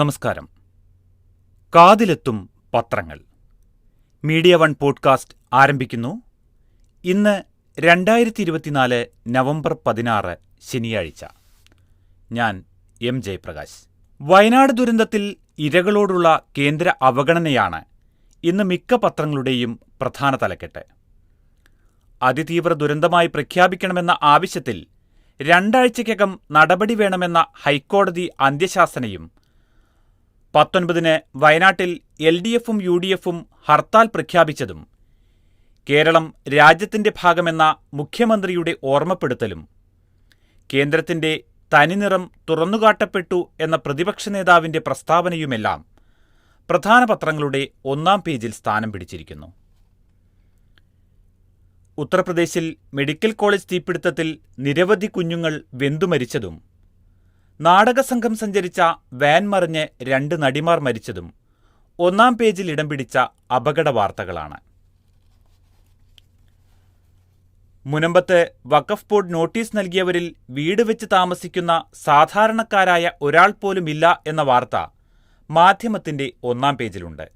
നമസ്കാരം. കാതിലെത്തും പത്രങ്ങൾ media one podcast ആരംഭിക്കുന്നു. ഇന്ന് 2024 നവംബർ 16 ശനിയാഴ്ച. ഞാൻ എം ജയപ്രകാശ്. വയനാട് ദുരന്തത്തിൽ ഇരകളോടുള്ള കേന്ദ്ര അവഗണനയാണ് ഇന്ന് മിക്ക പത്രങ്ങളുടെയും പ്രധാന തലക്കെട്ട്. അതിതീവ്ര ദുരന്തമായി പ്രഖ്യാപിക്കണമെന്ന ആവശ്യത്തിൽ 2 ആഴ്ചയ്ക്കകം നടപടി വേണമെന്ന ഹൈക്കോടതി അന്ത്യശാസനയും 19-ന് വയനാട്ടിൽ LDF-ഉം UDF-ഉം ഹർത്താൽ പ്രഖ്യാപിച്ചതും കേരളം രാജ്യത്തിന്റെ ഭാഗമെന്ന മുഖ്യമന്ത്രിയുടെ ഓർമ്മപ്പെടുത്തലും കേന്ദ്രത്തിന്റെ തനിനിറം തുറന്നുകാട്ടപ്പെട്ടു എന്ന പ്രതിപക്ഷ നേതാവിന്റെ പ്രസ്താവനയുമെല്ലാം പ്രധാന പത്രങ്ങളുടെ 1-ാം പേജിൽ സ്ഥാനം പിടിച്ചിരിക്കുന്നു. ഉത്തർപ്രദേശിൽ മെഡിക്കൽ കോളേജ് തീപിടുത്തത്തിൽ നിരവധി കുഞ്ഞുങ്ങൾ വെന്തുമരിച്ചതും നാടകസംഘം സഞ്ചരിച്ച വാൻ മറിഞ്ഞ് 2 നടിമാർ മരിച്ചതും 1-ാം പേജിൽ ഇടം പിടിച്ച അപകട വാർത്തകളാണ്. മുനമ്പത്ത് വഖഫ് ബോർഡ് നോട്ടീസ് നൽകിയവരിൽ വീട് വെച്ച് താമസിക്കുന്ന സാധാരണക്കാരായ ഒരാൾ പോലുമില്ല എന്ന വാർത്ത മാധ്യമത്തിന്റെ 1-ാം പേജിലുണ്ട്.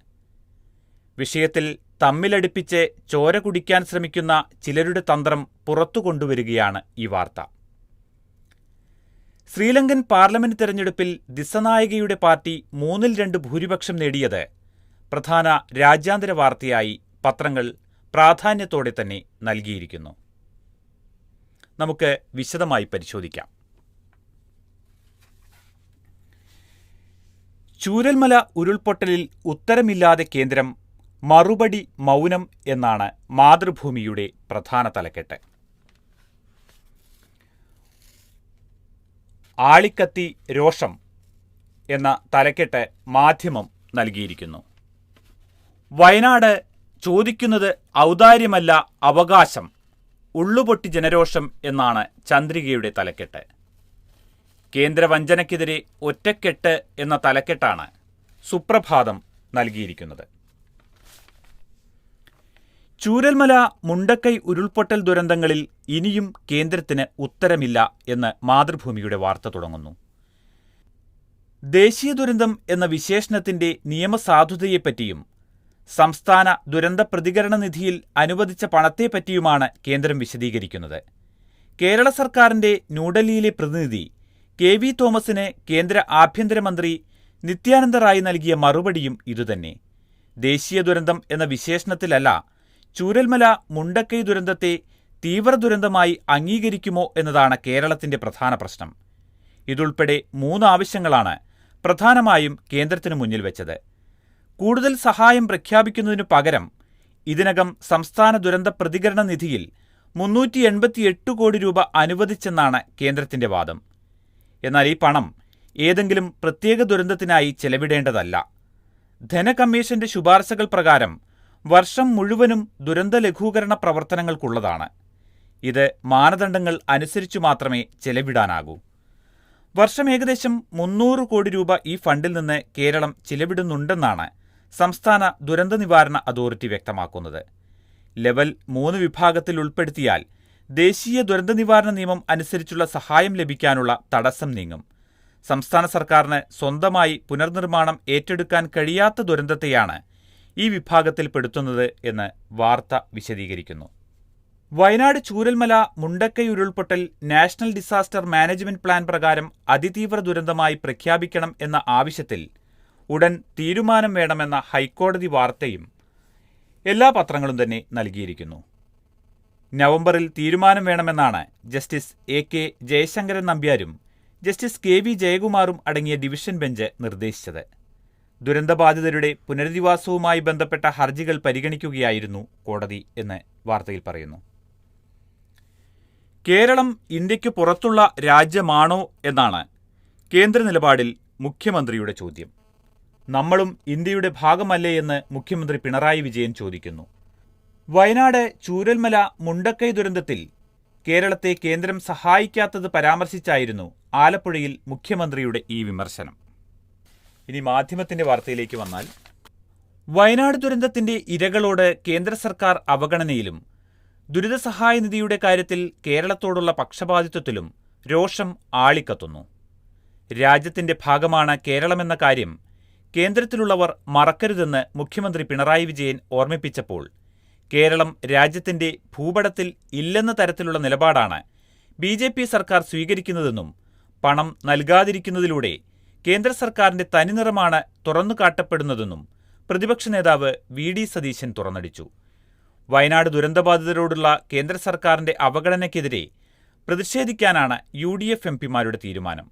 വിഷയത്തിൽ തമ്മിലടിപ്പിച്ച് ചോര കുടിക്കാൻ ശ്രമിക്കുന്ന ചിലരുടെ തന്ത്രം പുറത്തു കൊണ്ടുവരികയാണ് ഈ വാർത്ത. ശ്രീലങ്കൻ പാർലമെന്റ് തെരഞ്ഞെടുപ്പിൽ ദിസനായകയുടെ പാർട്ടി 3-2 ഭൂരിപക്ഷം നേടിയത് പ്രധാന രാജ്യാന്തര വാർത്തയായി പത്രങ്ങൾ പ്രാധാന്യത്തോടെ തന്നെ നൽകിയിരിക്കുന്നു. നമുക്ക് വിശദമായി പരിശോധിക്കാം. ചൂരൽമല ഉരുൾപൊട്ടലിൽ ഉത്തരമില്ലാതെ കേന്ദ്രം, മറുപടി മൗനം എന്നാണ് മാതൃഭൂമിയുടെ പ്രധാന തലക്കെട്ട്. ആളിക്കത്തി രോഷം എന്ന തലക്കെട്ട് മാധ്യമം നൽകിയിരിക്കുന്നു. വയനാട് ചോദിക്കുന്നത് ഔദാര്യമല്ല അവകാശം, ഉള്ളുപൊട്ടി ജനരോഷം എന്നാണ് ചന്ദ്രികയുടെ തലക്കെട്ട്. കേന്ദ്രവഞ്ചനയ്ക്കെതിരെ ഒറ്റക്കെട്ട് എന്ന തലക്കെട്ടാണ് സുപ്രഭാതം നൽകിയിരിക്കുന്നത്. ചൂരൽമല മുണ്ടക്കൈ ഉരുൾപൊട്ടൽ ദുരന്തങ്ങളിൽ ഇനിയും കേന്ദ്രത്തിന് ഉത്തരമില്ല എന്ന് മാതൃഭൂമിയുടെ വാർത്ത തുടങ്ങുന്നു. ദേശീയ ദുരന്തം എന്ന വിശേഷണത്തിന്റെ നിയമസാധുതയെപ്പറ്റിയും സംസ്ഥാന ദുരന്ത പ്രതികരണ നിധിയിൽ അനുവദിച്ച പണത്തെപ്പറ്റിയുമാണ് കേന്ദ്രം വിശദീകരിക്കുന്നത്. കേരള സർക്കാരിന്റെ ന്യൂഡൽഹിയിലെ പ്രതിനിധി KV തോമസിന് കേന്ദ്ര ആഭ്യന്തരമന്ത്രി നിത്യാനന്ദ റായ് നൽകിയ മറുപടിയും ഇതുതന്നെ. ദേശീയ ദുരന്തം എന്ന വിശേഷണത്തിലല്ല ചൂരൽമല മുണ്ടക്കൈ ദുരന്തത്തെ തീവ്ര ദുരന്തമായി അംഗീകരിക്കുമോ എന്നതാണ് കേരളത്തിന്റെ പ്രധാന പ്രശ്നം. ഇതുൾപ്പെടെ 3 ആവശ്യങ്ങളാണ് പ്രധാനമായും കേന്ദ്രത്തിനു മുന്നിൽ വെച്ചത്. കൂടുതൽ സഹായം പ്രഖ്യാപിക്കുന്നതിനു പകരം ഇതിനകം സംസ്ഥാന ദുരന്ത പ്രതികരണ നിധിയിൽ 388 കോടി രൂപ അനുവദിച്ചെന്നാണ് കേന്ദ്രത്തിന്റെ വാദം. എന്നാൽ ഈ പണം ഏതെങ്കിലും പ്രത്യേക ദുരന്തത്തിനായി ചെലവിടേണ്ടതല്ല. ധനകമ്മീഷന്റെ ശുപാർശകൾ പ്രകാരം വർഷം മുഴുവനും ദുരന്ത ലഘൂകരണ പ്രവർത്തനങ്ങൾക്കുള്ളതാണ്. ഇത് മാനദണ്ഡങ്ങൾ അനുസരിച്ചു മാത്രമേ ചെലവിടാനാകൂ. വർഷം ഏകദേശം 300 കോടി രൂപ ഈ ഫണ്ടിൽ നിന്ന് കേരളം ചിലവിടുന്നുണ്ടെന്നാണ് സംസ്ഥാന ദുരന്ത നിവാരണ അതോറിറ്റി വ്യക്തമാക്കുന്നത്. ലെവൽ 3 വിഭാഗത്തിൽ ഉൾപ്പെടുത്തിയാൽ ദേശീയ ദുരന്ത നിവാരണ നിയമം അനുസരിച്ചുള്ള സഹായം ലഭിക്കാനുള്ള തടസ്സം നീങ്ങും. സംസ്ഥാന സർക്കാരിന് സ്വന്തമായി പുനർനിർമ്മാണം ഏറ്റെടുക്കാൻ കഴിയാത്ത ദുരന്തത്തെയാണ് ഈ വിഭാഗത്തിൽ പെടുത്തുന്നത് എന്ന് വാർത്ത വിശദീകരിക്കുന്നു. വയനാട് ചൂരൽമല മുണ്ടക്കൈ ഉരുൾപൊട്ടൽ നാഷണൽ ഡിസാസ്റ്റർ മാനേജ്മെന്റ് പ്ലാൻ പ്രകാരം അതിതീവ്ര ദുരന്തമായി പ്രഖ്യാപിക്കണം എന്ന ആവശ്യത്തിൽ ഉടൻ തീരുമാനം വേണമെന്ന ഹൈക്കോടതി വാർത്തയും എല്ലാ പത്രങ്ങളും തന്നെ നൽകിയിരിക്കുന്നു. നവംബറിൽ തീരുമാനം വേണമെന്നാണ് ജസ്റ്റിസ് AK ജയശങ്കരൻ നമ്പ്യാരും ജസ്റ്റിസ് KV ജയകുമാറും അടങ്ങിയ ഡിവിഷൻ ബെഞ്ച് നിർദ്ദേശിച്ചത്. ദുരന്തബാധിതരുടെ പുനരധിവാസവുമായി ബന്ധപ്പെട്ട ഹർജികൾ പരിഗണിക്കുകയായിരുന്നു കോടതി എന്ന് വാർത്തയിൽ പറയുന്നു. കേരളം ഇന്ത്യയ്ക്ക് പുറത്തുള്ള രാജ്യമാണോ എന്നാണ് കേന്ദ്ര നിലപാടിൽ മുഖ്യമന്ത്രിയുടെ ചോദ്യം. നമ്മളും ഇന്ത്യയുടെ ഭാഗമല്ലേ എന്ന് മുഖ്യമന്ത്രി പിണറായി വിജയൻ ചോദിക്കുന്നു. വയനാട് ചൂരൽമല മുണ്ടക്കൈ ദുരന്തത്തിൽ കേരളത്തെ കേന്ദ്രം സഹായിക്കാത്തത് പരാമർശിച്ചായിരുന്നു ആലപ്പുഴയിൽ മുഖ്യമന്ത്രിയുടെ ഈ വിമർശനം. ഇനി മാധ്യമത്തിന്റെ വാർത്തയിലേക്ക് വന്നാൽ, വയനാട് ദുരന്തത്തിന്റെ ഇരകളോട് കേന്ദ്ര സർക്കാർ അവഗണനയിലും ദുരിതസഹായ നിധിയുടെ കാര്യത്തിൽ കേരളത്തോടുള്ള പക്ഷപാതിത്വത്തിലും രോഷം ആളിക്കത്തുന്നു. രാജ്യത്തിന്റെ ഭാഗമാണ് കേരളമെന്ന കാര്യം കേന്ദ്രത്തിലുള്ളവർ മറക്കരുതെന്ന് മുഖ്യമന്ത്രി പിണറായി വിജയൻ ഓർമ്മിപ്പിച്ചപ്പോൾ കേരളം രാജ്യത്തിന്റെ ഭൂപടത്തിൽ ഇല്ലെന്ന തരത്തിലുള്ള നിലപാടാണ് ബി.ജെ.പി. സർക്കാർ സ്വീകരിക്കുന്നതെന്നും പണം നൽകാതിരിക്കുന്നതിലൂടെ കേന്ദ്ര സർക്കാരിന്റെ തനിനിറമാണ് തുറന്നുകാട്ടപ്പെടുന്നതെന്നും പ്രതിപക്ഷ നേതാവ് വി.ഡി. സതീശൻ തുറന്നടിച്ചു. വയനാട് ദുരന്തബാധിതരോടുള്ള കേന്ദ്ര സർക്കാരിന്റെ അവഗണനയ്ക്കെതിരെ പ്രതിഷേധിക്കാനാണ് യു.ഡി.എഫ്. എംപിമാരുടെ തീരുമാനം.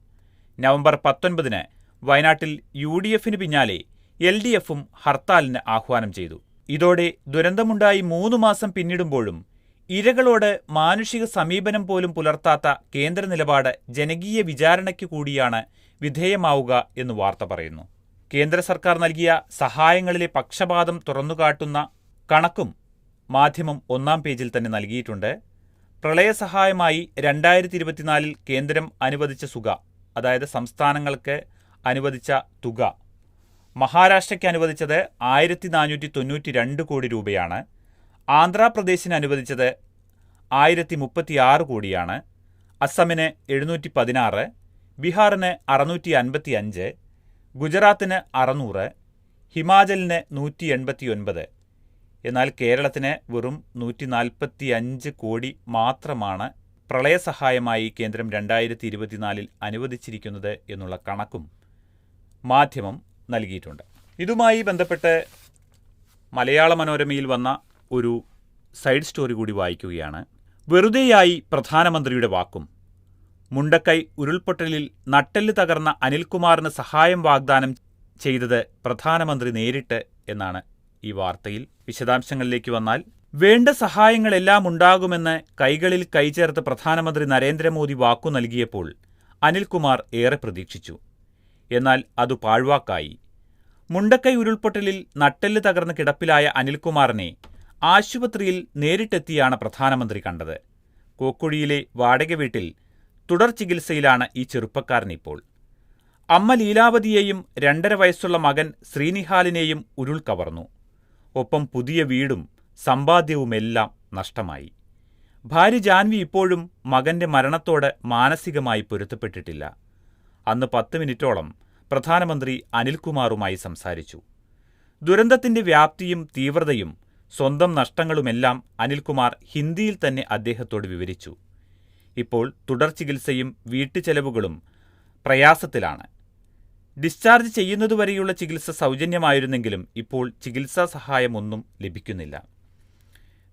നവംബർ 19-ന് വയനാട്ടിൽ യു.ഡി.എഫിന് പിന്നാലെ എൽ.ഡി.എഫും ഹർത്താലിന് ആഹ്വാനം ചെയ്തു. ഇതോടെ ദുരന്തമുണ്ടായി 3 മാസം പിന്നിടുമ്പോഴും ഇരകളോട് മാനുഷിക സമീപനം പോലും പുലർത്താത്ത കേന്ദ്ര നിലപാട് ജനകീയ വിചാരണയ്ക്ക് കൂടിയാണ് വിധേയമാവുക എന്ന് വാർത്ത പറയുന്നു. കേന്ദ്ര സർക്കാർ നൽകിയ സഹായങ്ങളിലെ പക്ഷപാതം തുറന്നുകാട്ടുന്ന കണക്കും മാധ്യമം 1-ാം പേജിൽ തന്നെ നൽകിയിട്ടുണ്ട്. പ്രളയസഹായമായി 2024 കേന്ദ്രം അനുവദിച്ച തുക, അതായത് സംസ്ഥാനങ്ങൾക്ക് അനുവദിച്ച തുക, മഹാരാഷ്ട്രയ്ക്ക് അനുവദിച്ചത് 1492 കോടി രൂപയാണ്. ആന്ധ്രാപ്രദേശിന് അനുവദിച്ചത് 1036 കോടിയാണ്. അസമിന് 716, ബീഹാറിന് 655, ഗുജറാത്തിന് 600, ഹിമാചലിന് 189. എന്നാൽ കേരളത്തിന് വെറും 145 കോടി മാത്രമാണ് പ്രളയസഹായമായി കേന്ദ്രം 2024 അനുവദിച്ചിരിക്കുന്നത് എന്നുള്ള കണക്കും മാധ്യമം നൽകിയിട്ടുണ്ട്. ഇതുമായി ബന്ധപ്പെട്ട് മലയാള മനോരമയിൽ വന്ന ഒരു സൈഡ് സ്റ്റോറി കൂടി വായിക്കുകയാണ്. വെറുതെയായി പ്രധാനമന്ത്രിയുടെ വാക്കും. മുണ്ടക്കൈ ഉരുൾപൊട്ടലിൽ നട്ടെല്ല് തകർന്ന അനിൽകുമാറിന് സഹായം വാഗ്ദാനം ചെയ്തത് പ്രധാനമന്ത്രി നേരിട്ട് എന്നാണ് ഈ വാർത്തയിൽ. വിശദാംശങ്ങളിലേക്ക് വന്നാൽ, വേണ്ട സഹായങ്ങളെല്ലാം ഉണ്ടാകുമെന്ന് കൈകളിൽ കൈചേർത്ത് പ്രധാനമന്ത്രി നരേന്ദ്രമോദി വാക്കു നൽകിയപ്പോൾ അനിൽകുമാർ ഏറെ പ്രതീക്ഷിച്ചു. എന്നാൽ അതു പാഴ്വാക്കായി. മുണ്ടക്കൈ ഉരുൾപൊട്ടലിൽ നട്ടെല്ല് തകർന്ന് കിടപ്പിലായ അനിൽകുമാറിനെ ആശുപത്രിയിൽ നേരിട്ടെത്തിയാണ് പ്രധാനമന്ത്രി കണ്ടത്. കോക്കുഴിയിലെ വാടക വീട്ടിൽ തുടർ ചികിത്സയിലാണ് ഈ ചെറുപ്പക്കാരനിപ്പോൾ. അമ്മ ലീലാവതിയെയും 2.5 വയസ്സുള്ള മകൻ ശ്രീനിഹാലിനെയും ഉരുൾ കവർന്നു. ഒപ്പം പുതിയ വീടും സമ്പാദ്യവുമെല്ലാം നഷ്ടമായി. ഭാര്യ ജാൻവി ഇപ്പോഴും മകന്റെ മരണത്തോട് മാനസികമായി പൊരുത്തപ്പെട്ടിട്ടില്ല. അന്ന് 10 മിനിറ്റോളം പ്രധാനമന്ത്രി അനിൽകുമാറുമായി സംസാരിച്ചു. ദുരന്തത്തിന്റെ വ്യാപ്തിയും തീവ്രതയും സ്വന്തം നഷ്ടങ്ങളുമെല്ലാം അനിൽകുമാർ ഹിന്ദിയിൽ തന്നെ അദ്ദേഹത്തോട് വിവരിച്ചു. ഇപ്പോൾ തുടർ ചികിത്സയും വീട്ടുചെലവുകളും പ്രയാസത്തിലാണ്. ഡിസ്ചാർജ് ചെയ്യുന്നതുവരെയുള്ള ചികിത്സ സൗജന്യമായിരുന്നെങ്കിലും ഇപ്പോൾ ചികിത്സാ സഹായമൊന്നും ലഭിക്കുന്നില്ല.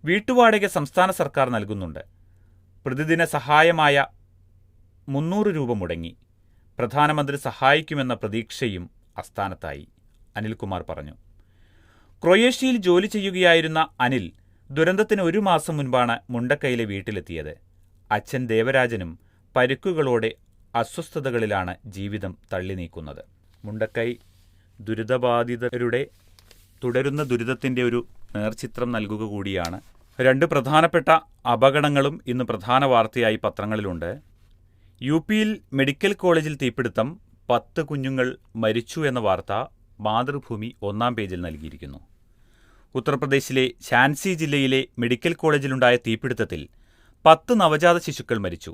വീട്ടുവാടക സംസ്ഥാന സർക്കാർ നൽകുന്നുണ്ട്. പ്രതിദിന സഹായമായ 300 രൂപ മുടങ്ങി. പ്രധാനമന്ത്രി സഹായിക്കുമെന്ന പ്രതീക്ഷയും അസ്ഥാനത്തായി, അനിൽകുമാർ പറഞ്ഞു. ക്രൊയേഷ്യയിൽ ജോലി ചെയ്യുകയായിരുന്ന അനിൽ ദുരന്തത്തിന് 1 മാസം മുൻപാണ് മുണ്ടക്കൈയിലെ വീട്ടിലെത്തിയത്. അച്ഛൻ ദേവരാജനും പരുക്കുകളോടെ അസ്വസ്ഥതകളിലാണ് ജീവിതം തള്ളി നീക്കുന്നത്. മുണ്ടക്കൈ ദുരിതബാധിതരുടെ തുടരുന്ന ദുരിതത്തിൻ്റെ ഒരു നേർചിത്രം നൽകുക കൂടിയാണ്. 2 പ്രധാനപ്പെട്ട അപകടങ്ങളും ഇന്ന് പ്രധാന വാർത്തയായി പത്രങ്ങളിലുണ്ട്. യു.പിയിൽ മെഡിക്കൽ കോളേജിൽ തീപിടുത്തം, 10 കുഞ്ഞുങ്ങൾ മരിച്ചു എന്ന വാർത്ത മാതൃഭൂമി 1-ാം പേജിൽ നൽകിയിരിക്കുന്നു. ഉത്തർപ്രദേശിലെ ഝാൻസി ജില്ലയിലെ മെഡിക്കൽ കോളേജിലുണ്ടായ തീപിടുത്തത്തിൽ 10 നവജാത ശിശുക്കൾ മരിച്ചു.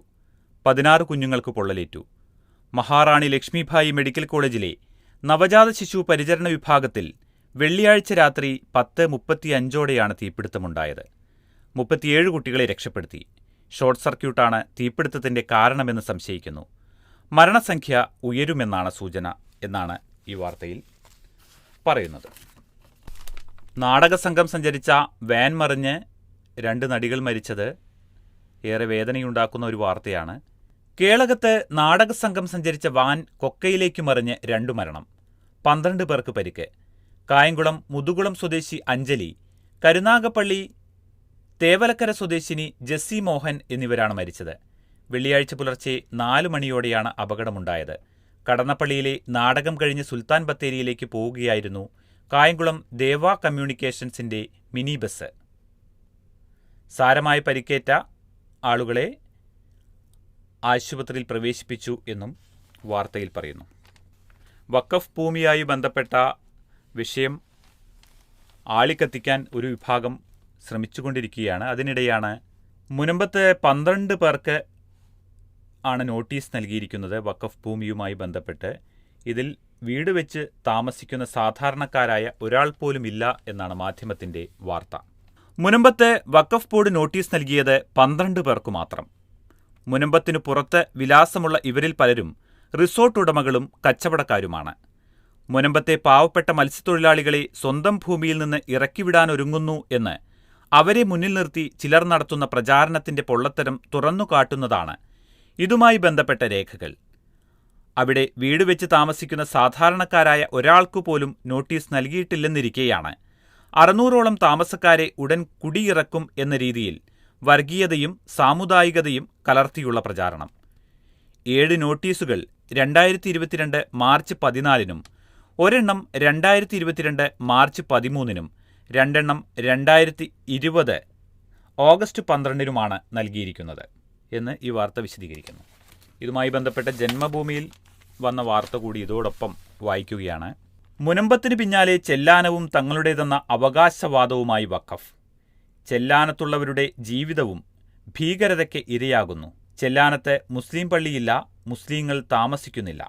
16 കുഞ്ഞുങ്ങൾക്ക് പൊള്ളലേറ്റു. മഹാറാണി ലക്ഷ്മിഭായി മെഡിക്കൽ കോളേജിലെ നവജാത ശിശു പരിചരണ വിഭാഗത്തിൽ വെള്ളിയാഴ്ച രാത്രി 10:35ഓടെയാണ് തീപിടുത്തമുണ്ടായത്. 37 കുട്ടികളെ രക്ഷപ്പെടുത്തി. ഷോർട്ട് സർക്യൂട്ടാണ് തീപിടുത്തത്തിന്റെ കാരണമെന്ന് സംശയിക്കുന്നു. മരണസംഖ്യ ഉയരുമെന്നാണ് സൂചന എന്നാണ് ഈ വാർത്തയിൽ പറയുന്നത്. നാടകസംഘം സഞ്ചരിച്ച വാൻ മറിഞ്ഞ് 2 നടികൾ മരിച്ചത് ഏറെ വേദനയുണ്ടാക്കുന്ന ഒരു വാർത്തയാണ്. കേളകത്ത് നാടകസംഘം സഞ്ചരിച്ച വാൻ കൊക്കയിലേക്ക് മറിഞ്ഞ് 2 മരണം, 12 പേർക്ക് പരിക്ക്. കായംകുളം മുതുകുളം സ്വദേശി അഞ്ജലി, കരുനാഗപ്പള്ളി തേവലക്കര സ്വദേശിനി ജെസ്സി മോഹൻ എന്നിവരാണ് മരിച്ചത്. വെള്ളിയാഴ്ച പുലർച്ചെ 4 മണിയോടെയാണ് അപകടമുണ്ടായത്. കടന്നപ്പള്ളിയിലെ നാടകം കഴിഞ്ഞ് സുൽത്താൻ ബത്തേരിയിലേക്ക് പോവുകയായിരുന്നു കായംകുളം ദേവ കമ്മ്യൂണിക്കേഷൻസിന്റെ മിനി ബസ്. സാരമായി പരിക്കേറ്റ ആളുകളെ ആശുപത്രിയിൽ പ്രവേശിപ്പിച്ചു എന്നും വാർത്തയിൽ പറയുന്നു. വഖഫ് ഭൂമിയായി ബന്ധപ്പെട്ട വിഷയം ആളിക്കത്തിക്കാൻ ഒരു വിഭാഗം ശ്രമിച്ചുകൊണ്ടിരിക്കുകയാണ്. അതിനിടെയാണ് മുനമ്പത്ത് 12 പേർക്ക് ആണ് നോട്ടീസ് നൽകിയിരിക്കുന്നത് വഖഫ് ഭൂമിയുമായി ബന്ധപ്പെട്ട്. ഇതിൽ വീട് വെച്ച് താമസിക്കുന്ന സാധാരണക്കാരായ ഒരാൾ പോലും ഇല്ല എന്നാണ് മാധ്യമത്തിന്റെ വാർത്ത. മുനമ്പത്ത് വഖഫ് ബോർഡ് നോട്ടീസ് നൽകിയത് 12 പേർക്ക് മാത്രം. മുനമ്പത്തിനു പുറത്ത് വിലാസമുള്ള ഇവരിൽ പലരും റിസോർട്ട് ഉടമകളും കച്ചവടക്കാരുമാണ്. മുനമ്പത്തെ പാവപ്പെട്ട മത്സ്യത്തൊഴിലാളികളെ സ്വന്തം ഭൂമിയിൽ നിന്ന് ഇറക്കിവിടാനൊരുങ്ങുന്നു എന്ന് അവരെ മുന്നിൽ നിർത്തി ചിലർ നടത്തുന്ന പ്രചാരണത്തിന്റെ പൊള്ളത്തരം തുറന്നുകാട്ടുന്നതാണ് ഇതുമായി ബന്ധപ്പെട്ട രേഖകൾ. അവിടെ വീട് വെച്ച് താമസിക്കുന്ന സാധാരണക്കാരായ ഒരാൾക്കുപോലും നോട്ടീസ് നൽകിയിട്ടില്ലെന്നിരിക്കെയാണ് 600ഓളം താമസക്കാരെ ഉടൻ കുടിയിറക്കും എന്ന രീതിയിൽ വർഗീയതയും സാമുദായികതയും കലർത്തിയുള്ള പ്രചാരണം. 7 നോട്ടീസുകൾ 2022 മാർച്ച് 14-നും ഒരെണ്ണം 2022 മാർച്ച് 13-നും 2 എണ്ണം 2020 ഓഗസ്റ്റ് 12-നുമാണ് നൽകിയിരിക്കുന്നത് എന്ന് ഈ വാർത്ത വിശദീകരിക്കുന്നു. ഇതുമായി ബന്ധപ്പെട്ട ജന്മഭൂമിയിൽ വന്ന വാർത്ത കൂടി ഇതോടൊപ്പം വായിക്കുകയാണ്. മുനമ്പത്തിന് പിന്നാലെ ചെല്ലാനവും തങ്ങളുടേതെന്ന അവകാശവാദവുമായി വഖഫ്. ചെല്ലാനത്തുള്ളവരുടെ ജീവിതവും ഭീകരതയ്ക്ക് ഇരയാകുന്നു. ചെല്ലാനത്ത് മുസ്ലിം പള്ളിയില്ല, മുസ്ലിങ്ങൾ താമസിക്കുന്നില്ല.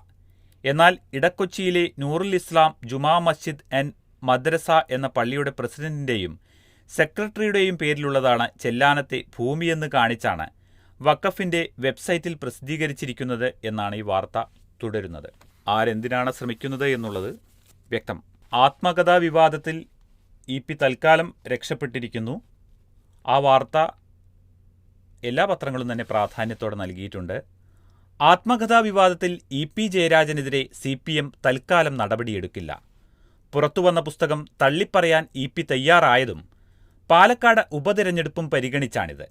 എന്നാൽ ഇടക്കൊച്ചിയിലെ നൂറുൽ ഇസ്ലാം ജുമാ മസ്ജിദ് ആൻഡ് മദ്രസ എന്ന പള്ളിയുടെ പ്രസിഡന്റിന്റെയും സെക്രട്ടറിയുടെയും പേരിലുള്ളതാണ് ചെല്ലാനത്തെ ഭൂമിയെന്ന് കാണിച്ചാണ് വഖഫിന്റെ വെബ്സൈറ്റിൽ പ്രസിദ്ധീകരിച്ചിരിക്കുന്നത് എന്നാണ് ഈ വാർത്ത തുടരുന്നത്. ആരെന്തിനാണ് ശ്രമിക്കുന്നത് എന്നുള്ളത് വ്യക്തം. ആത്മകഥാ വിവാദത്തിൽ EP തൽക്കാലം രക്ഷപ്പെട്ടിരിക്കുന്നു. ആ വാർത്ത എല്ലാ പത്രങ്ങളും തന്നെ പ്രാധാന്യത്തോടെ നൽകിയിട്ടുണ്ട്. ആത്മകഥാ വിവാദത്തിൽ EP ജയരാജനെതിരെ CPM തൽക്കാലം നടപടിയെടുക്കില്ല. പുറത്തുവന്ന പുസ്തകം തള്ളിപ്പറയാൻ EP തയ്യാറായതും പാലക്കാട് ഉപതെരഞ്ഞെടുപ്പും പരിഗണിച്ചാണിത്.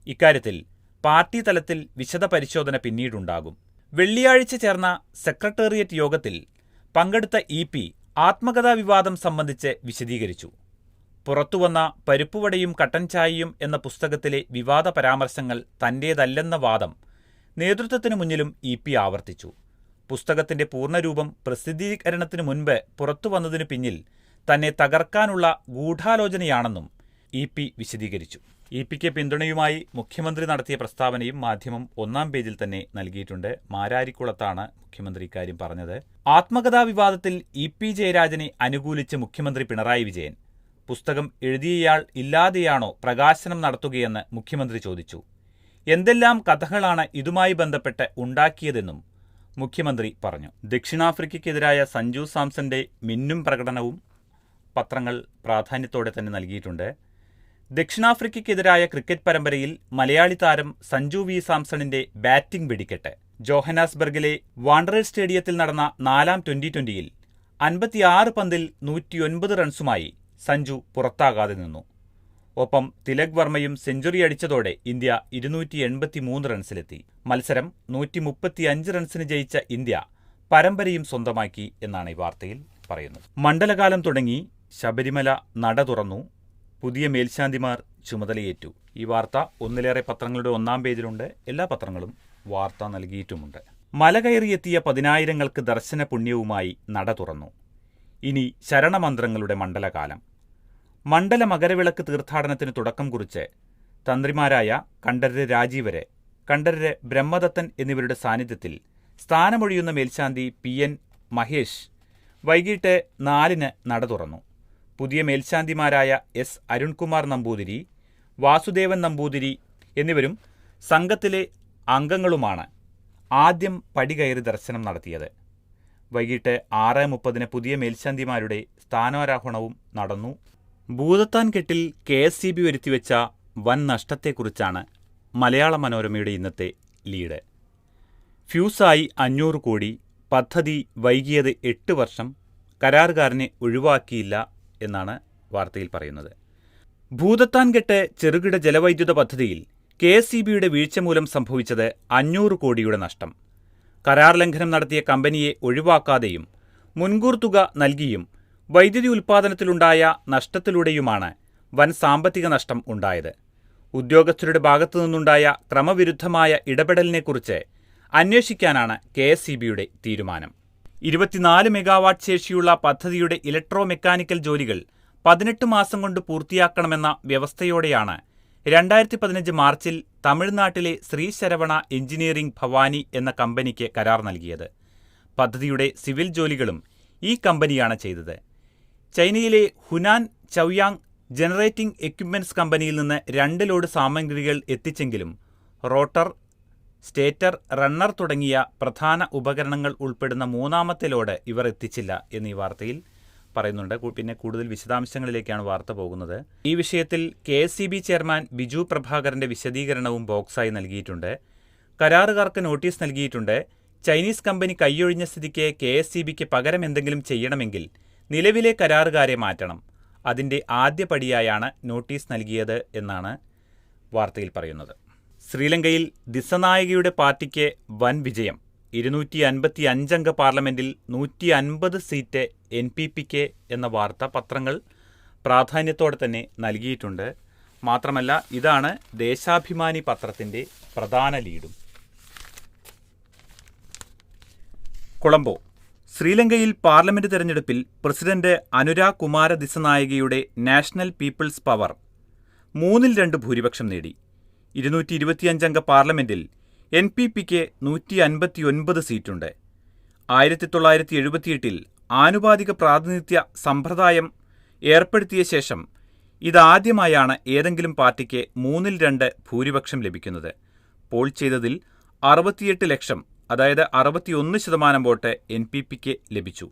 ഇക്കാര്യത്തിൽ പാർട്ടി തലത്തിൽ വിശദ പരിശോധന പിന്നീടുണ്ടാകും. വെള്ളിയാഴ്ച ചേർന്ന സെക്രട്ടേറിയറ്റ് യോഗത്തിൽ പങ്കെടുത്ത EP ആത്മകഥാ വിവാദം സംബന്ധിച്ച് വിശദീകരിച്ചു. പുറത്തുവന്ന പരിപ്പുവടയും കട്ടൻ ചായയും എന്ന പുസ്തകത്തിലെ വിവാദ പരാമർശങ്ങൾ തന്റേതല്ലെന്ന വാദം നേതൃത്വത്തിനു മുന്നിലും EP ആവർത്തിച്ചു. പുസ്തകത്തിന്റെ പൂർണ്ണരൂപം പ്രസിദ്ധീകരണത്തിനു മുൻപ് പുറത്തുവന്നതിനു പിന്നിൽ തന്നെ തകർക്കാനുള്ള ഗൂഢാലോചനയാണെന്നും EP വിശദീകരിച്ചു. EP-ക്ക് പിന്തുണയുമായി മുഖ്യമന്ത്രി നടത്തിയ പ്രസ്താവനയും മാധ്യമം 1-ാം പേജിൽ തന്നെ നൽകിയിട്ടുണ്ട്. മാരാരിക്കുളത്താണ് മുഖ്യമന്ത്രി ഇക്കാര്യം പറഞ്ഞത്. ആത്മകഥാ വിവാദത്തിൽ EP ജയരാജനെ അനുകൂലിച്ച് മുഖ്യമന്ത്രി പിണറായി വിജയൻ. പുസ്തകം എഴുതിയയാൾ ഇല്ലാതെയാണോ പ്രകാശനം നടത്തുകയെന്ന് മുഖ്യമന്ത്രി ചോദിച്ചു. എന്തെല്ലാം കഥകളാണ് ഇതുമായി ബന്ധപ്പെട്ട് ഉണ്ടാക്കിയതെന്നും മുഖ്യമന്ത്രി പറഞ്ഞു. ദക്ഷിണാഫ്രിക്കയ്ക്കെതിരായ സഞ്ജു സാംസന്റെ മിന്നും പ്രകടനവും പത്രങ്ങൾ പ്രാധാന്യത്തോടെ തന്നെ നൽകിയിട്ടുണ്ട്. ദക്ഷിണാഫ്രിക്കയ്ക്കെതിരായ ക്രിക്കറ്റ് പരമ്പരയിൽ മലയാളി താരം സഞ്ജു വി സാംസണിന്റെ ബാറ്റിംഗ് വെടിക്കെട്ട്. ജോഹന്നാസ്ബർഗിലെ വാണ്ടറേഴ്സ് സ്റ്റേഡിയത്തിൽ നടന്ന 4-ാം ട്വന്റി-ട്വന്റിയിൽ 56 പന്തിൽ 109 റൺസുമായി സഞ്ജു പുറത്താകാതെ നിന്നു. ഒപ്പം തിലക് വർമ്മയും സെഞ്ചുറി അടിച്ചതോടെ ഇന്ത്യ 283 റൺസിലെത്തി. മത്സരം 135 റൺസിന് ജയിച്ച ഇന്ത്യ പരമ്പരയും സ്വന്തമാക്കി എന്നാണ് ഈ വാർത്തയിൽ പറയുന്നത്. മണ്ഡലകാലം തുടങ്ങി, ശബരിമല നട തുറന്നു, പുതിയ മേൽശാന്തിമാർ ചുമതലയേറ്റു. ഈ വാർത്ത ഒന്നിലേറെ പത്രങ്ങളുടെ 1-ാം പേജിലുണ്ട്. എല്ലാ പത്രങ്ങളും വാർത്ത നൽകിയിട്ടുമുണ്ട്. മല കയറിയെത്തിയ 10,000-ങ്ങൾക്ക് ദർശന പുണ്യവുമായി നട തുറന്നു. ഇനി ശരണമന്ത്രങ്ങളുടെ മണ്ഡലകാലം. മണ്ഡല മകരവിളക്ക് തീർത്ഥാടനത്തിന് തുടക്കം കുറിച്ച് തന്ത്രിമാരായ കണ്ഠരര് രാജീവര്, കണ്ഠരര് ബ്രഹ്മദത്തൻ എന്നിവരുടെ സാന്നിധ്യത്തിൽ സ്ഥാനമൊഴിയുന്ന മേൽശാന്തി PN മഹേഷ് വൈകിട്ട് 4-ന് നട തുറന്നു. പുതിയ മേൽശാന്തിമാരായ S അരുൺകുമാർ നമ്പൂതിരി, വാസുദേവൻ നമ്പൂതിരി എന്നിവരും സംഘത്തിലെ അംഗങ്ങളുമാണ് ആദ്യം പടികയറി ദർശനം നടത്തിയത്. വൈകിട്ട് 6:30-ന് പുതിയ മേൽശാന്തിമാരുടെ സ്ഥാനാരോഹണവും നടന്നു. ഭൂതത്താൻ കെട്ടിൽ KSEB വരുത്തിവെച്ച വൻ നഷ്ടത്തെക്കുറിച്ചാണ് മലയാള മനോരമയുടെ ഇന്നത്തെ ലീഡ്. ഫ്യൂസായി 500 കോടി, പദ്ധതി വൈകിയത് 8 വർഷം, കരാറുകാരനെ ഒഴിവാക്കിയില്ല എന്നാണ് വാർത്തയിൽ പറയുന്നത്. ഭൂതത്താൻ കെട്ട് ചെറുകിട ജലവൈദ്യുത പദ്ധതിയിൽ KSEBയുടെ വീഴ്ച മൂലം സംഭവിച്ചത് 500 കോടിയുടെ നഷ്ടം. കരാർ ലംഘനം നടത്തിയ കമ്പനിയെ ഒഴിവാക്കാതെയും മുൻകൂർ തുക നൽകിയും വൈദ്യുതി ഉൽപ്പാദനത്തിലുണ്ടായ നഷ്ടത്തിലൂടെയുമാണ് വൻ സാമ്പത്തിക നഷ്ടം ഉണ്ടായത്. ഉദ്യോഗസ്ഥരുടെ ഭാഗത്തുനിന്നുണ്ടായ ക്രമവിരുദ്ധമായ ഇടപെടലിനെക്കുറിച്ച് അന്വേഷിക്കാനാണ് KSEBയുടെ തീരുമാനം. 24 മെഗാവാട്ട് ശേഷിയുള്ള പദ്ധതിയുടെ ഇലക്ട്രോ മെക്കാനിക്കൽ ജോലികൾ 18 മാസം കൊണ്ട് പൂർത്തിയാക്കണമെന്ന വ്യവസ്ഥയോടെയാണ് 2015 മാർച്ചിൽ തമിഴ്നാട്ടിലെ ശ്രീ ശരവണ എഞ്ചിനീയറിംഗ് ഭവാനി എന്ന കമ്പനിക്ക് കരാർ നൽകിയത്. പദ്ധതിയുടെ സിവിൽ ജോലികളും ഈ കമ്പനിയാണ് ചെയ്തത്. ചൈനയിലെ ഹുനാൻ ചൗയാങ് ജനറേറ്റിംഗ് എക്യുപ്മെന്റ്സ് കമ്പനിയിൽ നിന്ന് 2 ലോഡ് സാമഗ്രികൾ എത്തിച്ചെങ്കിലും റോട്ടർ, സ്റ്റേറ്റർ, റണ്ണർ തുടങ്ങിയ പ്രധാന ഉപകരണങ്ങൾ ഉൾപ്പെടുന്ന 3ാമത്തെ ലോഡ് ഇവർ എത്തിച്ചില്ല എന്നീ വാർത്തയിൽ പറയുന്നുണ്ട്. പിന്നെ കൂടുതൽ വിശദാംശങ്ങളിലേക്കാണ് വാർത്ത പോകുന്നത്. ഈ വിഷയത്തിൽ KSEB ചെയർമാൻ ബിജു പ്രഭാകരന്റെ വിശദീകരണവും ബോക്സായി നൽകിയിട്ടുണ്ട്. കരാറുകാർക്ക് നോട്ടീസ് നൽകിയിട്ടുണ്ട്. ചൈനീസ് കമ്പനി കൈയൊഴിഞ്ഞ സ്ഥിതിക്ക് KSEBക്ക് പകരം എന്തെങ്കിലും ചെയ്യണമെങ്കിൽ നിലവിലെ കരാറുകാരെ മാറ്റണം. അതിന്റെ ആദ്യപടിയായാണ് നോട്ടീസ് നൽകിയത് എന്നാണ് വാർത്തയിൽ പറയുന്നത്. ശ്രീലങ്കയിൽ ദിസനായകയുടെ പാർട്ടിക്ക് വൻ വിജയം. 255 അംഗ പാർലമെന്റിൽ 150 സീറ്റ് NPPക്ക് എന്ന വാർത്ത പത്രങ്ങൾ പ്രാധാന്യത്തോടെ തന്നെ നൽകിയിട്ടുണ്ട്. മാത്രമല്ല, ഇതാണ് ദേശാഭിമാനി പത്രത്തിന്റെ പ്രധാന ലീഡും. കൊളംബോ. ശ്രീലങ്കയിൽ പാർലമെന്റ് തെരഞ്ഞെടുപ്പിൽ പ്രസിഡന്റ് അനുരാഗ് കുമാര ദിസനായകയുടെ നാഷണൽ പീപ്പിൾസ് പവർ 3/2 ഭൂരിപക്ഷം നേടി. 225 അംഗ പാർലമെന്റിൽ NPPക്ക് 159 സീറ്റുണ്ട്. 1978 ആനുപാതിക പ്രാതിനിധ്യ സമ്പ്രദായം ഏർപ്പെടുത്തിയ ശേഷം ഇതാദ്യമായാണ് ഏതെങ്കിലും പാർട്ടിക്ക് 3/2 ഭൂരിപക്ഷം ലഭിക്കുന്നത്. പോൾ ചെയ്തതിൽ 68 ലക്ഷം, അതായത് 61% വോട്ട് NPPക്ക് ലഭിച്ചു.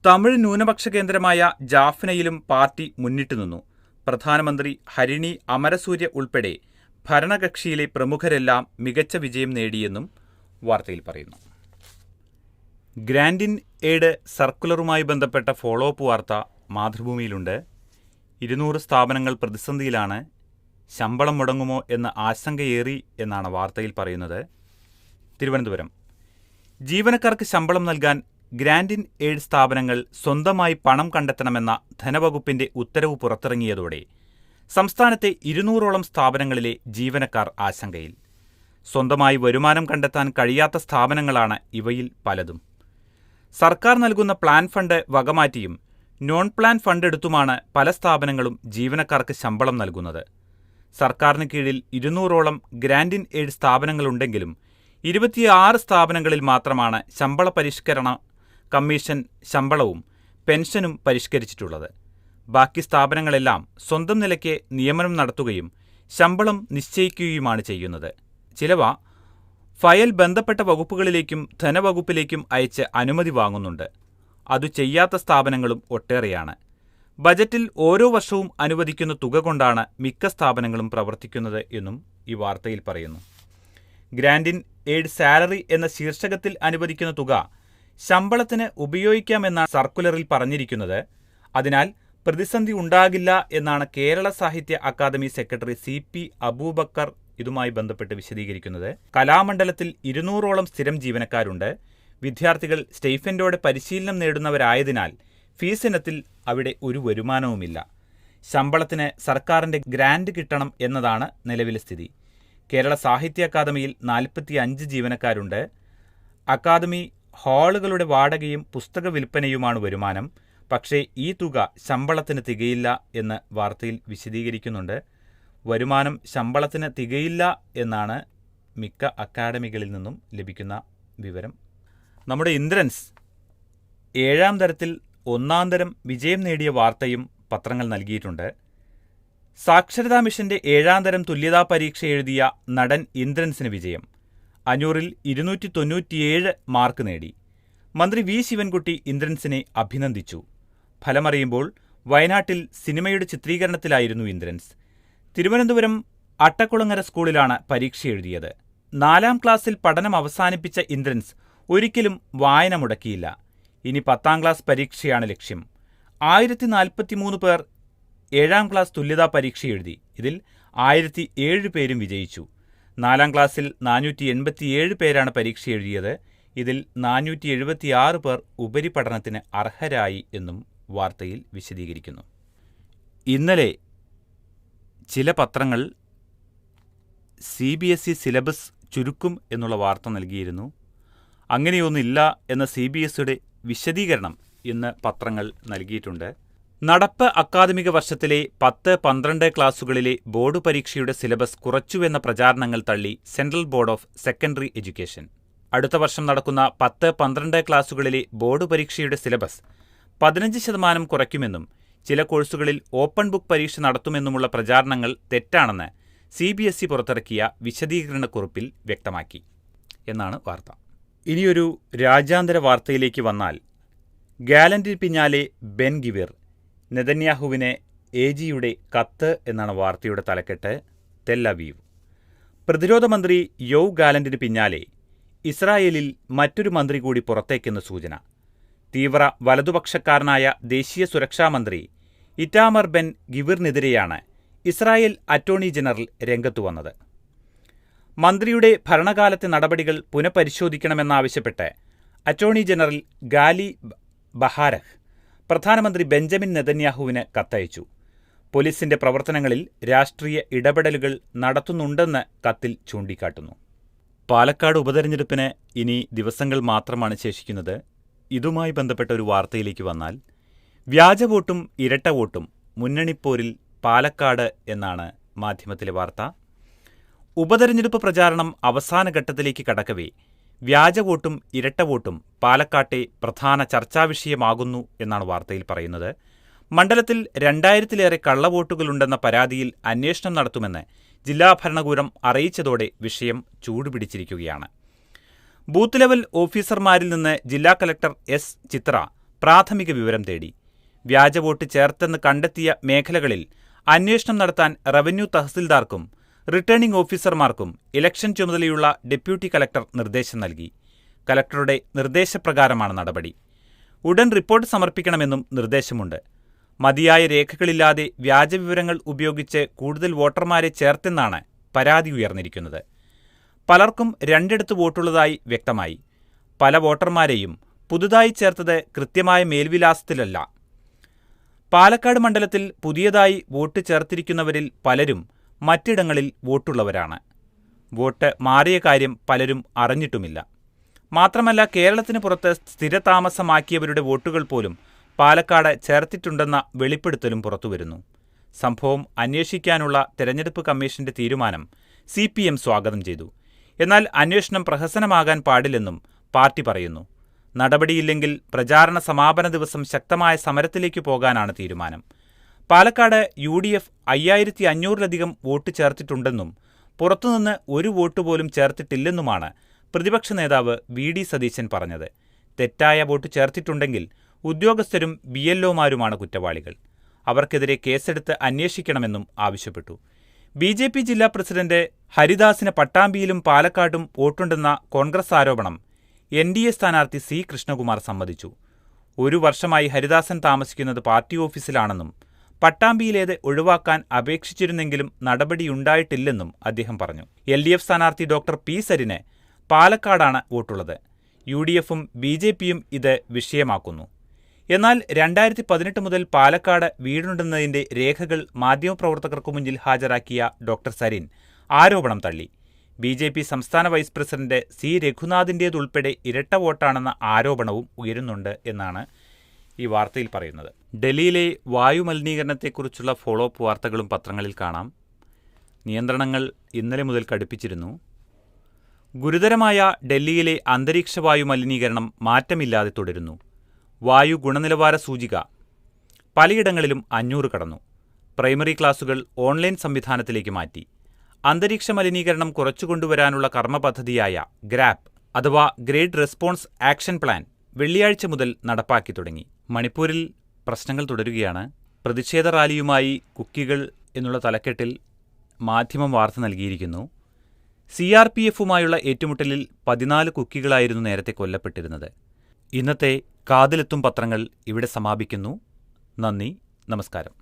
തമിഴ് ന്യൂനപക്ഷ കേന്ദ്രമായ ജാഫ്നയിലും പാർട്ടി മുന്നിട്ടു നിന്നു. പ്രധാനമന്ത്രി ഹരിണി അമരസൂര്യ ഉൾപ്പെടെ ഭരണകക്ഷിയിലെ പ്രമുഖരെല്ലാം മികച്ച വിജയം നേടിയെന്നും വാർത്തയിൽ പറയുന്നു. ഗ്രാൻഡ് ഇൻ എയ്ഡ് സർക്കുലറുമായി ബന്ധപ്പെട്ട ഫോളോ അപ്പ് വാർത്ത മാതൃഭൂമിയിലുണ്ട്. 200 സ്ഥാപനങ്ങൾ പ്രതിസന്ധിയിലാണ്. ശമ്പളം മുടങ്ങുമോ എന്ന ആശങ്കയേറി എന്നാണ് വാർത്തയിൽ പറയുന്നത്. തിരുവനന്തപുരം. ജീവനക്കാർക്ക് ശമ്പളം നൽകാൻ ഗ്രാൻഡ് ഇൻ എയ്ഡ് സ്ഥാപനങ്ങൾ സ്വന്തമായി പണം കണ്ടെത്തണമെന്ന ധനവകുപ്പിന്റെ ഉത്തരവ് പുറത്തിറങ്ങിയതോടെ സംസ്ഥാനത്തെ 200ഓളം സ്ഥാപനങ്ങളിലെ ജീവനക്കാർ ആശങ്കയിൽ. സ്വന്തമായി വരുമാനം കണ്ടെത്താൻ കഴിയാത്ത സ്ഥാപനങ്ങളാണ് ഇവയിൽ പലതും. സർക്കാർ നൽകുന്ന പ്ലാൻ ഫണ്ട് വകമാറ്റിയും നോൺ പ്ലാൻ ഫണ്ട് എടുത്തുമാണ് പല സ്ഥാപനങ്ങളും ജീവനക്കാർക്ക് ശമ്പളം നൽകുന്നത്. സർക്കാരിന് കീഴിൽ 200ഓളം ഗ്രാൻഡ് ഇൻ എയ്ഡ് സ്ഥാപനങ്ങളുണ്ടെങ്കിലും 26 സ്ഥാപനങ്ങളിൽ മാത്രമാണ് ശമ്പള പരിഷ്കരണ കമ്മീഷൻ ശമ്പളവും പെൻഷനും പരിഷ്കരിച്ചിട്ടുള്ളത്. ബാക്കി സ്ഥാപനങ്ങളെല്ലാം സ്വന്തം നിലയ്ക്ക് നിയമനം നടത്തുകയും ശമ്പളം നിശ്ചയിക്കുകയുമാണ് ചെയ്യുന്നത്. ചിലവ ഫയൽ ബന്ധപ്പെട്ട വകുപ്പുകളിലേക്കും ധനവകുപ്പിലേക്കും അയച്ച് അനുമതി വാങ്ങുന്നുണ്ട്. അതു ചെയ്യാത്ത സ്ഥാപനങ്ങളും ഒട്ടേറെയാണ്. ബജറ്റിൽ ഓരോ വർഷവും അനുവദിക്കുന്ന തുക കൊണ്ടാണ് മിക്ക സ്ഥാപനങ്ങളും പ്രവർത്തിക്കുന്നത് എന്നും ഈ വാർത്തയിൽ പറയുന്നു. ഗ്രാൻഡ് ഇൻ എയ്ഡ് സാലറി എന്ന ശീർഷകത്തിൽ അനുവദിക്കുന്ന തുക ശമ്പളത്തിന് ഉപയോഗിക്കാമെന്നാണ് സർക്കുലറിൽ പറഞ്ഞിരിക്കുന്നത്. അതിനാൽ പ്രതിസന്ധി ഉണ്ടാകില്ല എന്നാണ് കേരള സാഹിത്യ അക്കാദമി സെക്രട്ടറി CP അബൂബക്കർ ഇതുമായി ബന്ധപ്പെട്ട് വിശദീകരിക്കുന്നത്. കലാമണ്ഡലത്തിൽ 200ഓളം സ്ഥിരം ജീവനക്കാരുണ്ട്. വിദ്യാർത്ഥികൾ സ്റ്റൈഫൻഡോടെ പരിശീലനം നേടുന്നവരായതിനാൽ ഫീസ് ഇനത്തിൽ അവിടെ ഒരു വരുമാനവുമില്ല. ശമ്പളത്തിന് സർക്കാരിന്റെ ഗ്രാന്റ് കിട്ടണം എന്നതാണ് നിലവിലെ സ്ഥിതി. കേരള സാഹിത്യ അക്കാദമിയിൽ 45 ജീവനക്കാരുണ്ട്. അക്കാദമി ഹാളുകളുടെ വാടകയും പുസ്തക വിൽപ്പനയുമാണ് വരുമാനം. പക്ഷേ ഈ തുക ശമ്പളത്തിന് തികയില്ല എന്ന് വാർത്തയിൽ വിശദീകരിക്കുന്നുണ്ട്. വരുമാനം ശമ്പളത്തിന് തികയില്ല എന്നാണ് മിക്ക അക്കാദമികളിൽ നിന്നും ലഭിക്കുന്ന വിവരം. നമ്മുടെ ഇന്ദ്രൻസ് 7ാം തരത്തിൽ 1ാം തരം വിജയം നേടിയ വാർത്തയും പത്രങ്ങൾ നൽകിയിട്ടുണ്ട്. സാക്ഷരതാ മിഷന്റെ 7ാം തരം തുല്യതാ പരീക്ഷ എഴുതിയ നടൻ ഇന്ദ്രൻസിന് വിജയം. 500-ൽ 297 മാർക്ക് നേടി. മന്ത്രി V. ശിവൻകുട്ടി ഇന്ദ്രൻസിനെ അഭിനന്ദിച്ചു. ഫലമറിയുമ്പോൾ വയനാട്ടിൽ സിനിമയുടെ ചിത്രീകരണത്തിലായിരുന്നു ഇന്ദ്രൻസ്. തിരുവനന്തപുരം അട്ടക്കുളങ്ങര സ്കൂളിലാണ് പരീക്ഷ എഴുതിയത്. 4ാം ക്ലാസ്സിൽ പഠനം അവസാനിപ്പിച്ച ഇന്ദ്രൻസ് ഒരിക്കലും വായന മുടക്കിയില്ല. ഇനി 10ാം ക്ലാസ് പരീക്ഷയാണ് ലക്ഷ്യം. 1043 പേർ 7ാം ക്ലാസ് തുല്യതാ പരീക്ഷ എഴുതി. ഇതിൽ 1007 പേരും വിജയിച്ചു. 4ാം ക്ലാസ്സിൽ 487 പേരാണ് പരീക്ഷ എഴുതിയത്. ഇതിൽ 476 പേർ ഉപരിപഠനത്തിന് അർഹരായി എന്നും വാർത്തയിൽ വിശദീകരിക്കുന്നു. ഇന്നലെ ചില പത്രങ്ങൾ CBSE സിലബസ് ചുരുക്കും എന്നുള്ള വാർത്ത നൽകിയിരുന്നു. അങ്ങനെയൊന്നില്ല എന്ന CBSEയുടെ വിശദീകരണം ഇന്ന് പത്രങ്ങൾ നൽകിയിട്ടുണ്ട്. നടപ്പ് അക്കാദമിക വർഷത്തിലെ 10-12 ക്ലാസുകളിലെ ബോർഡ് പരീക്ഷയുടെ സിലബസ് കുറച്ചുവെന്ന പ്രചാരണങ്ങൾ തള്ളി central board of secondary education. അടുത്ത വർഷം നടക്കുന്ന 10-12 ക്ലാസുകളിലെ ബോർഡ് പരീക്ഷയുടെ സിലബസ് 15% കുറയ്ക്കുമെന്നും ചില കോഴ്സുകളിൽ ഓപ്പൺ ബുക്ക് പരീക്ഷ നടത്തുമെന്നുമുള്ള പ്രചാരണങ്ങൾ തെറ്റാണെന്ന് CBSE പുറത്തിറക്കിയ വിശദീകരണക്കുറിപ്പിൽ വ്യക്തമാക്കി എന്നാണ് വാർത്ത. ഇനിയൊരു രാജ്യാന്തര വാർത്തയിലേക്ക് വന്നാൽ, ഗാലന്റിന് പിന്നാലെ ബെൻ ഗിവിർ, നെതന്യാഹുവിന് AGയുടെ കത്ത് എന്നാണ് വാർത്തയുടെ തലക്കെട്ട്. Tel Aviv. പ്രതിരോധ മന്ത്രി യോവ് ഗാലന്റിന് പിന്നാലെ ഇസ്രായേലിൽ മറ്റൊരു മന്ത്രി കൂടി പുറത്തേക്കെന്ന് സൂചന. തീവ്ര വലതുപക്ഷക്കാരനായ ദേശീയ സുരക്ഷാ മന്ത്രി ഇറ്റാമർ ബെൻ ഗിവിറിനെതിരെയാണ് ഇസ്രായേൽ അറ്റോർണി ജനറൽ രംഗത്തുവന്നത്. മന്ത്രിയുടെ ഭരണകാലത്തെ നടപടികൾ പുനഃപരിശോധിക്കണമെന്നാവശ്യപ്പെട്ട് അറ്റോർണി ജനറൽ ഗാലി ബഹാരഹ് പ്രധാനമന്ത്രി ബെഞ്ചമിൻ നെതന്യാഹുവിന് കത്തയച്ചു. പോലീസിന്റെ പ്രവർത്തനങ്ങളിൽ രാഷ്ട്രീയ ഇടപെടലുകൾ നടത്തുന്നുണ്ടെന്ന് കത്തിൽ ചൂണ്ടിക്കാട്ടുന്നു. പാലക്കാട് ഉപതെരഞ്ഞെടുപ്പിന് ഇനി ദിവസങ്ങൾ മാത്രമാണ് ശേഷിക്കുന്നത്. ഇതുമായി ബന്ധപ്പെട്ട ഒരു വാർത്തയിലേക്ക് വന്നാൽ, വ്യാജ വോട്ടും ഇരട്ട വോട്ടും മുന്നണിപ്പോരിൽ പാലക്കാട് എന്നാണ് മാധ്യമത്തിലെ വാർത്ത. ഉപതെരഞ്ഞെടുപ്പ് പ്രചാരണം അവസാന ഘട്ടത്തിലേക്ക് കടക്കവേ വ്യാജ വോട്ടും ഇരട്ട വോട്ടും പാലക്കാട്ടെ പ്രധാന ചർച്ചാവിഷയമാകുന്നു എന്നാണ് വാർത്തയിൽ പറയുന്നത്. മണ്ഡലത്തിൽ 2000-ലേറെ കള്ളവോട്ടുകളുണ്ടെന്ന പരാതിയിൽ അന്വേഷണം നടത്തുമെന്ന് ജില്ലാ ഭരണകൂടം അറിയിച്ചതോടെ വിഷയം ചൂടുപിടിച്ചിരിക്കുകയാണ്. ബൂത്ത് ലെവൽ ഓഫീസർമാരിൽ നിന്ന് ജില്ലാ കളക്ടർ എസ് ചിത്ര പ്രാഥമിക വിവരം തേടി. വ്യാജ വോട്ട് ചേർത്തെന്ന് കണ്ടെത്തിയ മേഖലകളിൽ അന്വേഷണം നടത്താൻ റവന്യൂ തഹസിൽദാർക്കും റിട്ടേണിംഗ് ഓഫീസർമാർക്കും ഇലക്ഷൻ ചുമതലയുള്ള ഡെപ്യൂട്ടി കളക്ടർ നിർദ്ദേശം നൽകി. കളക്ടറുടെ നിർദ്ദേശപ്രകാരമാണ് നടപടി. ഉടൻ റിപ്പോർട്ട് സമർപ്പിക്കണമെന്നും നിർദ്ദേശമുണ്ട്. മതിയായ രേഖകളില്ലാതെ വ്യാജവിവരങ്ങൾ ഉപയോഗിച്ച് കൂടുതൽ വോട്ടർമാരെ ചേർത്തെന്നാണ് പരാതി ഉയർന്നിരിക്കുന്നത്. പലർക്കും 2 വോട്ടുള്ളതായി വ്യക്തമായി. പല വോട്ടർമാരെയും പുതുതായി ചേർത്തത് കൃത്യമായ മേൽവിലാസത്തിലല്ല. പാലക്കാട് മണ്ഡലത്തിൽ പുതിയതായി വോട്ട് ചേർത്തിരിക്കുന്നവരിൽ പലരും മറ്റിടങ്ങളിൽ വോട്ടുള്ളവരാണ്. വോട്ട് മാറിയ കാര്യം പലരും അറിഞ്ഞിട്ടുമില്ല. മാത്രമല്ല, കേരളത്തിന് പുറത്ത് സ്ഥിരതാമസമാക്കിയവരുടെ വോട്ടുകൾ പോലും പാലക്കാട് ചേർത്തിട്ടുണ്ടെന്ന വെളിപ്പെടുത്തലും പുറത്തുവരുന്നു. സംഭവം അന്വേഷിക്കാനുള്ള തെരഞ്ഞെടുപ്പ് കമ്മീഷന്റെ തീരുമാനം CPM സ്വാഗതം ചെയ്തു. എന്നാൽ അന്വേഷണം പ്രഹസനമാകാൻ പാടില്ലെന്നും പാർട്ടി പറയുന്നു. നടപടിയില്ലെങ്കിൽ പ്രചാരണ സമാപന ദിവസം ശക്തമായ സമരത്തിലേക്ക് പോകാനാണ് തീരുമാനം. പാലക്കാട് UDF 5500-ലധികം വോട്ട് ചേർത്തിട്ടുണ്ടെന്നും പുറത്തുനിന്ന് ഒരു വോട്ട് പോലും ചേർത്തിട്ടില്ലെന്നുമാണ് പ്രതിപക്ഷ നേതാവ് VD സതീശൻ പറഞ്ഞത്. തെറ്റായ വോട്ട് ചേർത്തിട്ടുണ്ടെങ്കിൽ ഉദ്യോഗസ്ഥരും BLOമാരുമാണ് കുറ്റവാളികൾ. അവർക്കെതിരെ കേസെടുത്ത് അന്വേഷിക്കണമെന്നും ആവശ്യപ്പെട്ടു. BJP ജില്ലാ പ്രസിഡന്റ് ഹരിദാസിന് പട്ടാമ്പിയിലും പാലക്കാടും വോട്ടുണ്ടെന്ന കോൺഗ്രസ് ആരോപണം NDA സ്ഥാനാർത്ഥി C. കൃഷ്ണകുമാർ സമ്മതിച്ചു. 1 വർഷമായി ഹരിദാസൻ താമസിക്കുന്നത് പാർട്ടി ഓഫീസിലാണെന്നും പട്ടാമ്പിയിലേത് ഒഴിവാക്കാൻ അപേക്ഷിച്ചിരുന്നെങ്കിലും നടപടിയുണ്ടായിട്ടില്ലെന്നും അദ്ദേഹം പറഞ്ഞു. LDF സ്ഥാനാർത്ഥി ഡോക്ടർ P. സരിന് പാലക്കാടാണ് വോട്ടുള്ളത്. UDFും BJPയും ഇത് വിഷയമാക്കുന്നു. എന്നാൽ 2018 മുതൽ പാലക്കാട് വീടുണ്ടെന്നതിന്റെ രേഖകൾ മാധ്യമപ്രവർത്തകർക്കു മുന്നിൽ ഹാജരാക്കിയ ഡോക്ടർ സരിൻ ആരോപണം തള്ളി. BJP സംസ്ഥാന വൈസ് പ്രസിഡന്റ് C. രഘുനാഥിന്റേതുൾപ്പെടെ ഇരട്ട വോട്ടാണെന്ന ആരോപണവും ഉയരുന്നുണ്ട് എന്നാണ് ഈ വാർത്തയിൽ പറയുന്നത്. ഡൽഹിയിലെ വായുമലിനീകരണത്തെക്കുറിച്ചുള്ള ഫോളോ അപ്പ് വാർത്തകളും പത്രങ്ങളിൽ കാണാം. നിയന്ത്രണങ്ങൾ ഇന്നലെ മുതൽ കടുപ്പിച്ചിരുന്നു. ഗുരുതരമായ ഡൽഹിയിലെ അന്തരീക്ഷ വായു മലിനീകരണം മാറ്റമില്ലാതെ തുടരുന്നു. വായു ഗുണനിലവാര സൂചിക പലയിടങ്ങളിലും 500 കടന്നു. പ്രൈമറി ക്ലാസുകൾ ഓൺലൈൻ സംവിധാനത്തിലേക്ക് മാറ്റി. അന്തരീക്ഷ മലിനീകരണം കുറച്ചുകൊണ്ടുവരാനുള്ള കർമ്മപദ്ധതിയായ ഗ്രാപ്പ് അഥവാ ഗ്രേഡ് റെസ്പോൺസ് ആക്ഷൻ പ്ലാൻ വെള്ളിയാഴ്ച മുതൽ നടപ്പാക്കി തുടങ്ങി. മണിപ്പൂരിൽ പ്രശ്നങ്ങൾ തുടരുകയാണ്. പ്രതിഷേധ റാലിയുമായി കുക്കികൾ എന്നുള്ള തലക്കെട്ടിൽ മാധ്യമം വാർത്ത നൽകിയിരിക്കുന്നു. CRPFുമായുള്ള ഏറ്റുമുട്ടലിൽ 14 കുക്കികളായിരുന്നു നേരത്തെ കൊല്ലപ്പെട്ടിരുന്നത്. ഇന്നത്തെ കാതിലെത്തും പത്രങ്ങൾ ഇവിടെ സമാപിക്കുന്നു. നന്ദി, നമസ്കാരം.